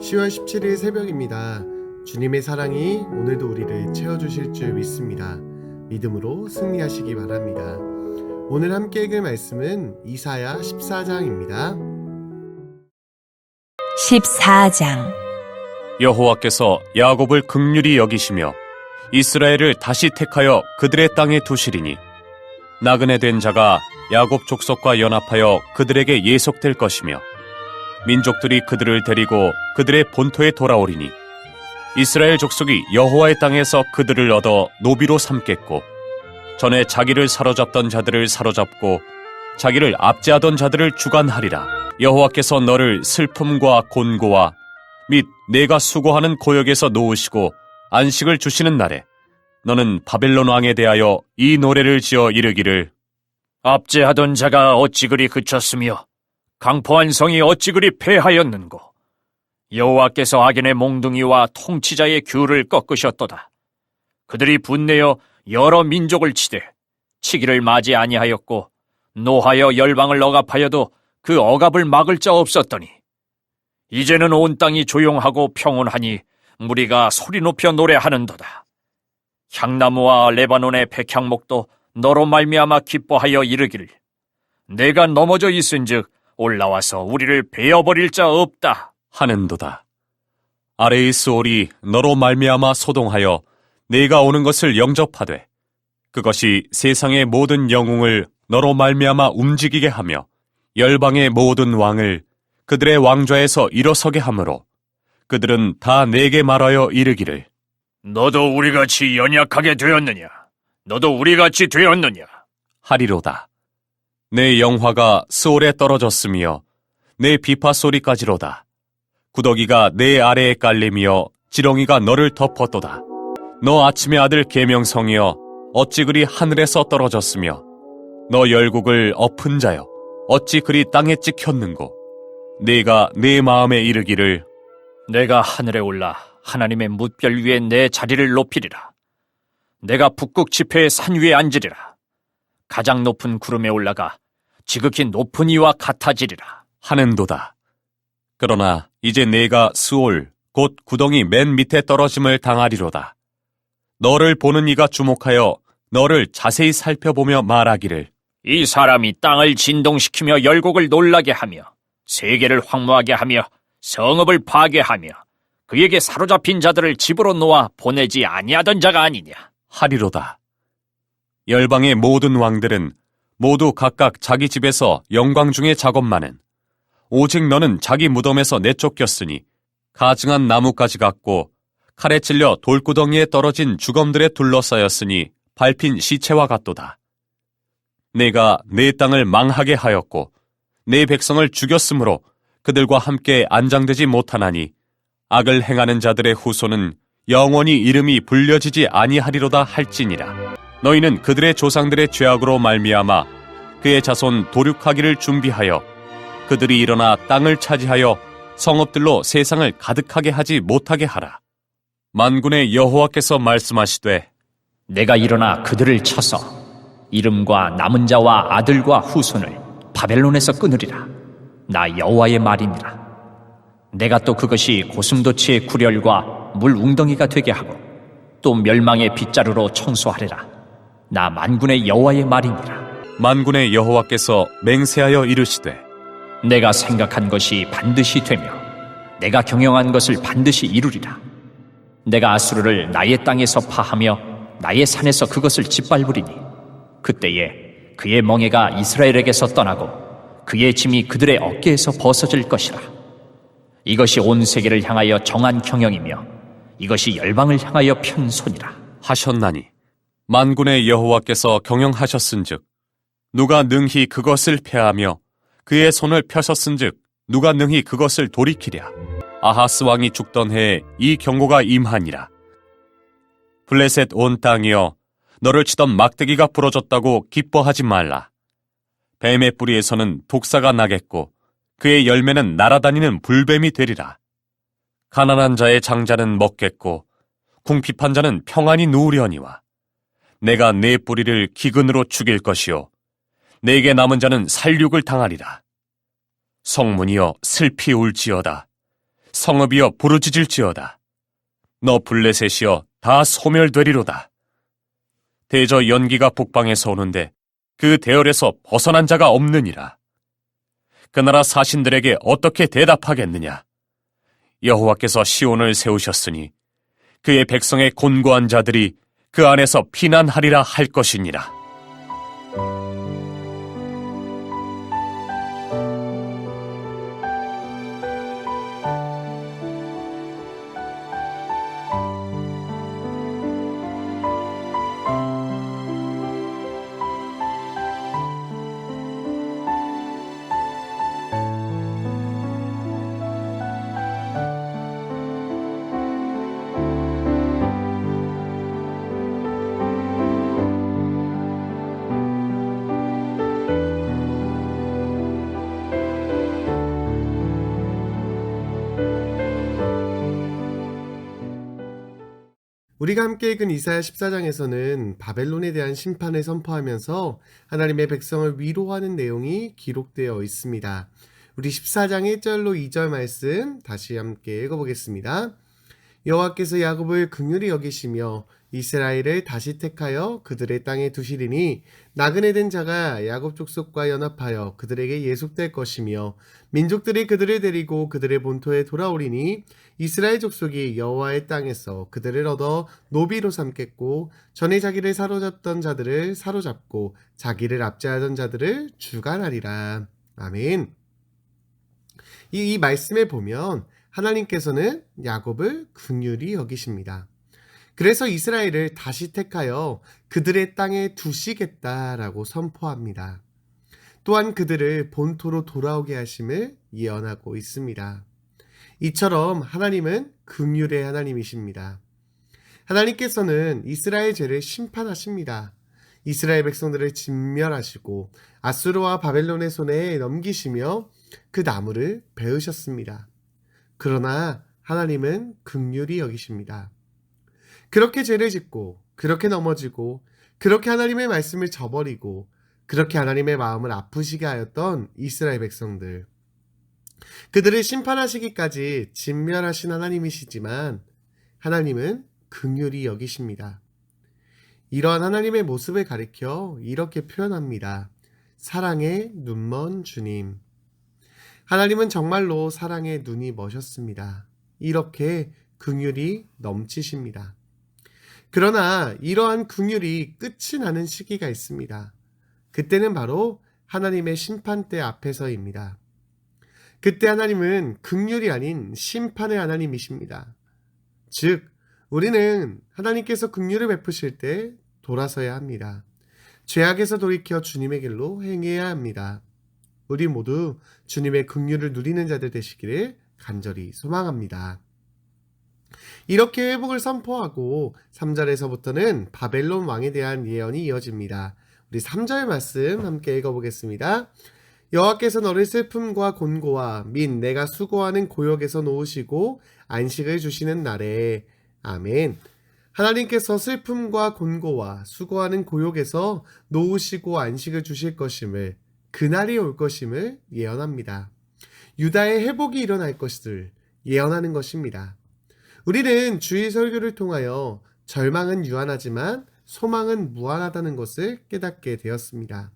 10월 17일 새벽입니다. 주님의 사랑이 오늘도 우리를 채워주실 줄 믿습니다. 믿음으로 승리하시기 바랍니다. 오늘 함께 읽을 말씀은 이사야 14장입니다. 14장. 여호와께서 야곱을 긍휼히 여기시며 이스라엘을 다시 택하여 그들의 땅에 두시리니 나그네 된 자가 야곱 족속과 연합하여 그들에게 예속될 것이며 민족들이 그들을 데리고 그들의 본토에 돌아오리니 이스라엘 족속이 여호와의 땅에서 그들을 얻어 노비로 삼겠고 전에 자기를 사로잡던 자들을 사로잡고 자기를 압제하던 자들을 주관하리라. 여호와께서 너를 슬픔과 곤고와 및 내가 수고하는 고역에서 놓으시고 안식을 주시는 날에 너는 바벨론 왕에 대하여 이 노래를 지어 이르기를 압제하던 자가 어찌 그리 그쳤으며 강포한 성이 어찌 그리 패하였는고. 여호와께서 악인의 몽둥이와 통치자의 귤을 꺾으셨도다. 그들이 분내어 여러 민족을 치되 치기를 맞이 아니하였고 노하여 열방을 억압하여도 그 억압을 막을 자 없었더니 이제는 온 땅이 조용하고 평온하니 무리가 소리 높여 노래하는도다. 향나무와 레바논의 백향목도 너로 말미암아 기뻐하여 이르기를 내가 넘어져 있은즉 올라와서 우리를 베어버릴 자 없다 하는도다. 아래의 스올이 너로 말미암아 소동하여 내가 오는 것을 영접하되 그것이 세상의 모든 영웅을 너로 말미암아 움직이게 하며 열방의 모든 왕을 그들의 왕좌에서 일어서게 하므로 그들은 다 내게 말하여 이르기를 너도 우리같이 연약하게 되었느냐? 너도 우리같이 되었느냐? 하리로다. 내 영화가 스올에 떨어졌으며 내 비파 소리까지로다. 구더기가 내 아래에 깔리며 지렁이가 너를 덮었도다. 너 아침의 아들 계명성이여 어찌 그리 하늘에서 떨어졌으며 너 열국을 엎은 자여 어찌 그리 땅에 찍혔는고. 네가 내 마음에 이르기를 내가 하늘에 올라 하나님의 뭇별 위에 내 자리를 높이리라. 내가 북극 지폐의 산 위에 앉으리라. 가장 높은 구름에 올라가 지극히 높은 이와 같아지리라. 하는도다. 그러나 이제 내가 스올 곧 구덩이 맨 밑에 떨어짐을 당하리로다. 너를 보는 이가 주목하여 너를 자세히 살펴보며 말하기를 이 사람이 땅을 진동시키며 열국을 놀라게 하며 세계를 황무하게 하며 성읍을 파괴하며 그에게 사로잡힌 자들을 집으로 놓아 보내지 아니하던 자가 아니냐. 하리로다. 열방의 모든 왕들은 모두 각각 자기 집에서 영광 중의 작업만은 오직 너는 자기 무덤에서 내쫓겼으니 가증한 나무까지 같고 칼에 찔려 돌구덩이에 떨어진 주검들에 둘러싸였으니 밟힌 시체와 같도다. 내가 내 땅을 망하게 하였고 내 백성을 죽였으므로 그들과 함께 안장되지 못하나니 악을 행하는 자들의 후손은 영원히 이름이 불려지지 아니하리로다 할지니라. 너희는 그들의 조상들의 죄악으로 말미암아 그의 자손 도륙하기를 준비하여 그들이 일어나 땅을 차지하여 성읍들로 세상을 가득하게 하지 못하게 하라. 만군의 여호와께서 말씀하시되 내가 일어나 그들을 쳐서 이름과 남은 자와 아들과 후손을 바벨론에서 끊으리라. 나 여호와의 말이니라. 내가 또 그것이 고슴도치의 구렬과 물 웅덩이가 되게 하고 또 멸망의 빗자루로 청소하리라. 나 만군의 여호와의 말이니라. 만군의 여호와께서 맹세하여 이르시되 내가 생각한 것이 반드시 되며 내가 경영한 것을 반드시 이루리라. 내가 아수르를 나의 땅에서 파하며 나의 산에서 그것을 짓밟으리니 그때에 그의 멍에가 이스라엘에게서 떠나고 그의 짐이 그들의 어깨에서 벗어질 것이라. 이것이 온 세계를 향하여 정한 경영이며 이것이 열방을 향하여 편 손이라 하셨나니 만군의 여호와께서 경영하셨은즉 누가 능히 그것을 패하며 그의 손을 펴셨은즉 누가 능히 그것을 돌이키랴. 아하스 왕이 죽던 해에 이 경고가 임하니라. 블레셋 온 땅이여 너를 치던 막대기가 부러졌다고 기뻐하지 말라. 뱀의 뿌리에서는 독사가 나겠고 그의 열매는 날아다니는 불뱀이 되리라. 가난한 자의 장자는 먹겠고 궁핍한 자는 평안히 누우려니와 내가 내 뿌리를 기근으로 죽일 것이요 내게 남은 자는 살육을 당하리라. 성문이여 슬피 울지어다. 성읍이여 부르짖을지어다. 너 블레셋이여 다 소멸되리로다. 대저 연기가 북방에서 오는데 그 대열에서 벗어난 자가 없느니라. 그 나라 사신들에게 어떻게 대답하겠느냐? 여호와께서 시온을 세우셨으니 그의 백성의 곤고한 자들이 그 안에서 피난하리라 할 것이니라. 우리가 함께 읽은 이사야 14장에서는 바벨론에 대한 심판을 선포하면서 하나님의 백성을 위로하는 내용이 기록되어 있습니다. 우리 14장 1절로 2절 말씀 다시 함께 읽어보겠습니다. 여호와께서 야곱을 긍휼히 여기시며 이스라엘을 다시 택하여 그들의 땅에 두시리니 나그네 된 자가 야곱 족속과 연합하여 그들에게 예속될 것이며 민족들이 그들을 데리고 그들의 본토에 돌아오리니 이스라엘 족속이 여호와의 땅에서 그들을 얻어 노비로 삼겠고 전에 자기를 사로잡던 자들을 사로잡고 자기를 압제하던 자들을 주관하리라. 아멘. 이 말씀에 보면 하나님께서는 야곱을 긍휼히 여기십니다. 그래서 이스라엘을 다시 택하여 그들의 땅에 두시겠다라고 선포합니다. 또한 그들을 본토로 돌아오게 하심을 예언하고 있습니다. 이처럼 하나님은 긍휼의 하나님이십니다. 하나님께서는 이스라엘 죄를 심판하십니다. 이스라엘 백성들을 진멸하시고 아수르와 바벨론의 손에 넘기시며 그 나무를 베으셨습니다. 그러나 하나님은 긍휼히 여기십니다. 그렇게 죄를 짓고 그렇게 넘어지고 그렇게 하나님의 말씀을 저버리고 그렇게 하나님의 마음을 아프시게 하였던 이스라엘 백성들, 그들을 심판하시기까지 진멸하신 하나님이시지만 하나님은 긍휼히 여기십니다. 이러한 하나님의 모습을 가리켜 이렇게 표현합니다. 사랑의 눈먼 주님. 하나님은 정말로 사랑의 눈이 머셨습니다. 이렇게 긍휼이 넘치십니다. 그러나 이러한 긍휼이 끝이 나는 시기가 있습니다. 그때는 바로 하나님의 심판대 앞에서입니다. 그때 하나님은 긍휼이 아닌 심판의 하나님이십니다. 즉, 우리는 하나님께서 긍휼을 베푸실 때 돌아서야 합니다. 죄악에서 돌이켜 주님의 길로 행해야 합니다. 우리 모두 주님의 긍휼을 누리는 자들 되시기를 간절히 소망합니다. 이렇게 회복을 선포하고 3절에서부터는 바벨론 왕에 대한 예언이 이어집니다. 우리 3절 말씀 함께 읽어보겠습니다. 여호와께서 너를 슬픔과 곤고와 및 내가 수고하는 고역에서 놓으시고 안식을 주시는 날에. 아멘. 하나님께서 슬픔과 곤고와 수고하는 고역에서 놓으시고 안식을 주실 것임을, 그날이 올 것임을 예언합니다. 유다의 회복이 일어날 것을 예언하는 것입니다. 우리는 주일 설교를 통하여 절망은 유한하지만 소망은 무한하다는 것을 깨닫게 되었습니다.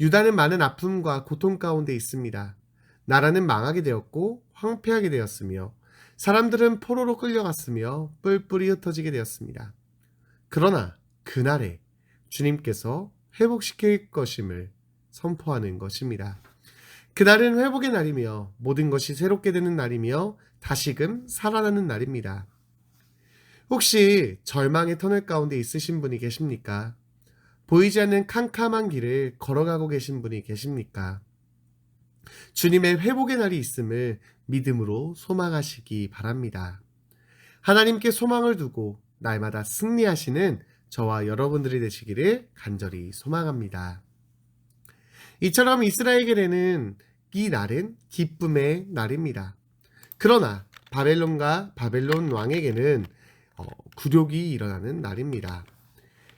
유다는 많은 아픔과 고통 가운데 있습니다. 나라는 망하게 되었고 황폐하게 되었으며 사람들은 포로로 끌려갔으며 뿔뿔이 흩어지게 되었습니다. 그러나 그날에 주님께서 회복시킬 것임을 선포하는 것입니다. 그날은 회복의 날이며 모든 것이 새롭게 되는 날이며 다시금 살아나는 날입니다. 혹시 절망의 터널 가운데 있으신 분이 계십니까? 보이지 않는 캄캄한 길을 걸어가고 계신 분이 계십니까? 주님의 회복의 날이 있음을 믿음으로 소망하시기 바랍니다. 하나님께 소망을 두고 날마다 승리하시는 저와 여러분들이 되시기를 간절히 소망합니다. 이처럼 이스라엘에게는 이 날은 기쁨의 날입니다. 그러나 바벨론 왕에게는 굴욕이 일어나는 날입니다.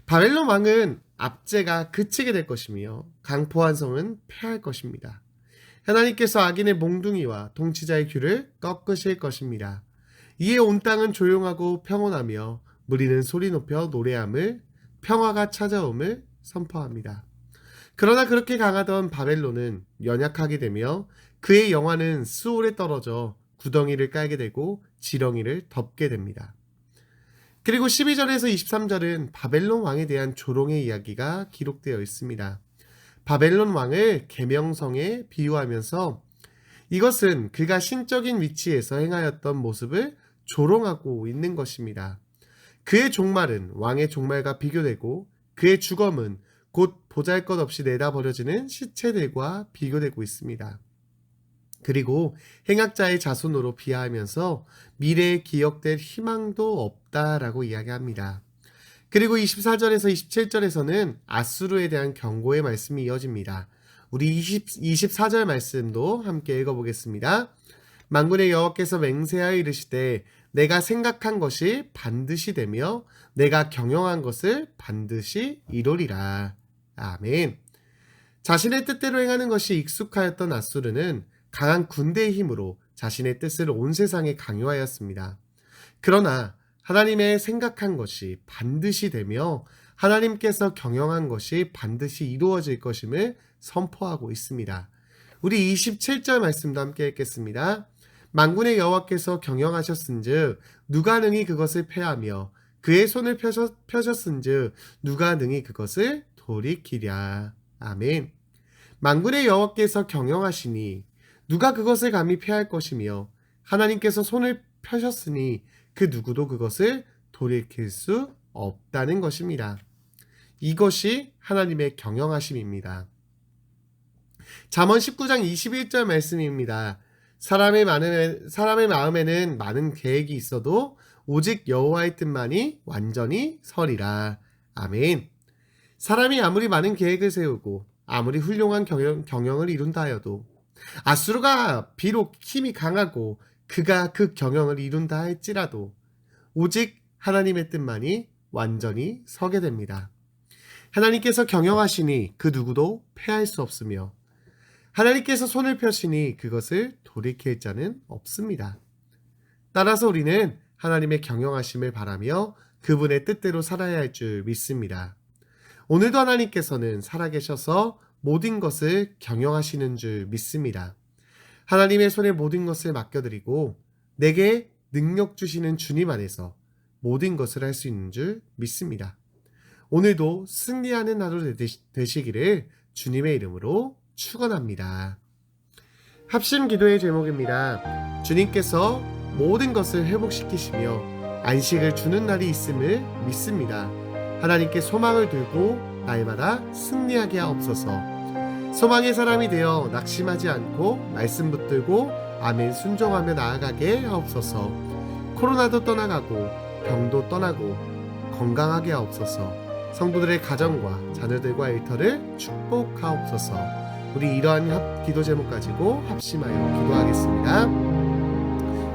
바벨론 왕은 압제가 그치게 될 것이며 강포한 성은 패할 것입니다. 하나님께서 악인의 몽둥이와 통치자의 귀를 꺾으실 것입니다. 이에 온 땅은 조용하고 평온하며 무리는 소리 높여 노래함을, 평화가 찾아옴을 선포합니다. 그러나 그렇게 강하던 바벨론은 연약하게 되며 그의 영화는 수올에 떨어져 구덩이를 깔게 되고 지렁이를 덮게 됩니다. 그리고 12절에서 23절은 바벨론 왕에 대한 조롱의 이야기가 기록되어 있습니다. 바벨론 왕을 계명성에 비유하면서 이것은 그가 신적인 위치에서 행하였던 모습을 조롱하고 있는 것입니다. 그의 종말은 왕의 종말과 비교되고 그의 죽음은 곧 보잘것없이 내다버려지는 시체들과 비교되고 있습니다. 그리고 행악자의 자손으로 비하하면서 미래에 기억될 희망도 없다라고 이야기합니다. 그리고 24절에서 27절에서는 아수르에 대한 경고의 말씀이 이어집니다. 우리 24절 말씀도 함께 읽어보겠습니다. 만군의 여호와께서 맹세하여 이르시되 내가 생각한 것이 반드시 되며 내가 경영한 것을 반드시 이루리라. 아멘. 자신의 뜻대로 행하는 것이 익숙하였던 아수르는 강한 군대의 힘으로 자신의 뜻을 온 세상에 강요하였습니다. 그러나 하나님의 생각한 것이 반드시 되며 하나님께서 경영한 것이 반드시 이루어질 것임을 선포하고 있습니다. 우리 27절 말씀도 함께 읽겠습니다. 만군의 여호와께서 경영하셨은즉 누가 능히 그것을 패하며 그의 손을 펴셨은즉 누가 능히 그것을 돌이키랴. 아멘. 만군의 여호와께서 경영하시니 누가 그것을 감히 패할 것이며 하나님께서 손을 펴셨으니 그 누구도 그것을 돌이킬 수 없다는 것입니다. 이것이 하나님의 경영하심입니다. 잠언 19장 21절 말씀입니다. 사람의 마음에는 많은 계획이 있어도 오직 여호와의 뜻만이 완전히 서리라. 아멘. 사람이 아무리 많은 계획을 세우고 아무리 훌륭한 경영을 이룬다 하여도 아수르가 비록 힘이 강하고 그가 그 경영을 이룬다 할지라도 오직 하나님의 뜻만이 완전히 서게 됩니다. 하나님께서 경영하시니 그 누구도 패할 수 없으며 하나님께서 손을 펴시니 그것을 돌이킬 자는 없습니다. 따라서 우리는 하나님의 경영하심을 바라며 그분의 뜻대로 살아야 할 줄 믿습니다. 오늘도 하나님께서는 살아계셔서 모든 것을 경영하시는 줄 믿습니다. 하나님의 손에 모든 것을 맡겨드리고 내게 능력 주시는 주님 안에서 모든 것을 할 수 있는 줄 믿습니다. 오늘도 승리하는 하루 되시기를 주님의 이름으로 축원합니다. 합심 기도의 제목입니다. 주님께서 모든 것을 회복시키시며 안식을 주는 날이 있음을 믿습니다. 하나님께 소망을 들고 날마다 승리하게 하옵소서. 소망의 사람이 되어 낙심하지 않고 말씀 붙들고 아멘 순종하며 나아가게 하옵소서. 코로나도 떠나가고 병도 떠나고 건강하게 하옵소서. 성도들의 가정과 자녀들과 일터를 축복하옵소서. 우리 이러한 기도 제목 가지고 합심하여 기도하겠습니다.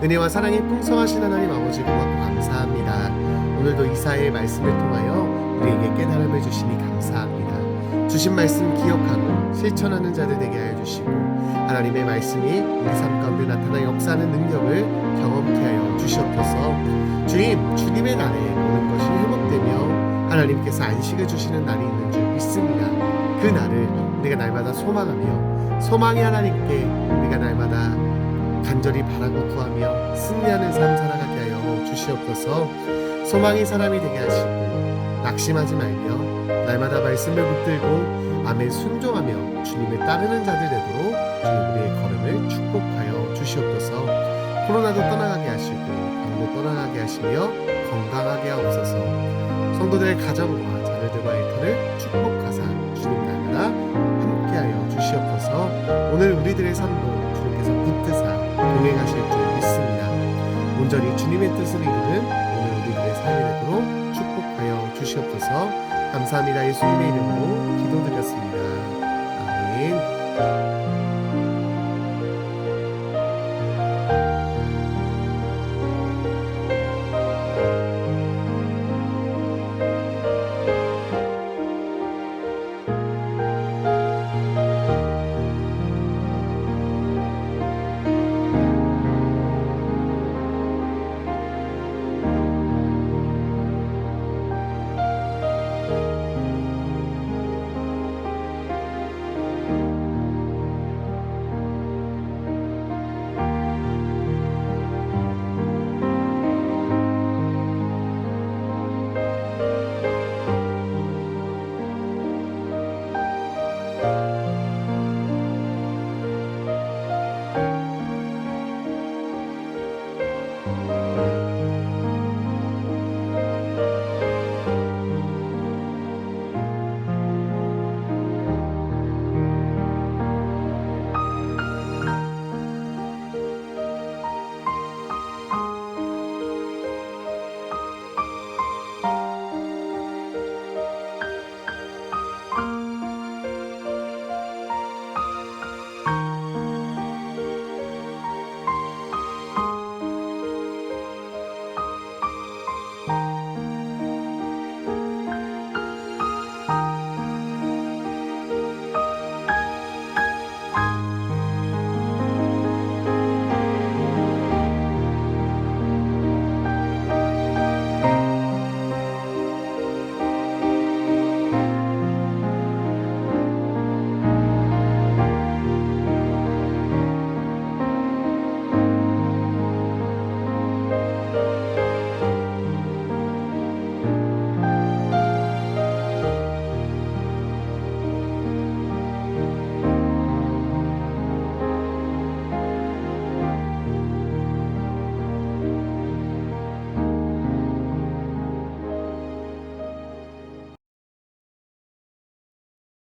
은혜와 사랑이 풍성하신 하나님 아버지 고맙고 감사합니다. 오늘도 이사야의 말씀을 통하여 우리에게 깨달음을 주시니 감사합니다. 주신 말씀 기억하고 실천하는 자들 되게 하여 주시고 하나님의 말씀이 우리 삶 가운데 나타나 역사하는 능력을 경험케 하여 주시옵소서. 주님의 날에 모든 것이 회복되며 하나님께서 안식을 주시는 날이 있는 줄 믿습니다. 그 날을 우리가 날마다 소망하며 소망의 하나님께 우리가 날마다 간절히 바라고 구하며 승리하는 삶 살아가게 하여 주시옵소서. 소망의 사람이 되게 하시고 낙심하지 말며 날마다 말씀을 붙들고 아멘 순종하며 주님을 따르는 자들 되도록 주님 우리의 걸음을 축복하여 주시옵소서. 코로나도 떠나가게 하시고 병도 떠나가게 하시며 건강하게 하옵소서. 성도들의 가정과 자녀들과 일터를 축복하사 주님 날마다 함께하여 주시옵소서. 오늘 우리들의 삶도 주님께서 붙드사 동행하실 줄 믿습니다. 온전히 주님의 뜻을 이루는 오늘 우리들의 삶이 되도록 축복하여 주시옵소서. 감사합니다. 예수님의 이름으로 기도드렸습니다. 아멘.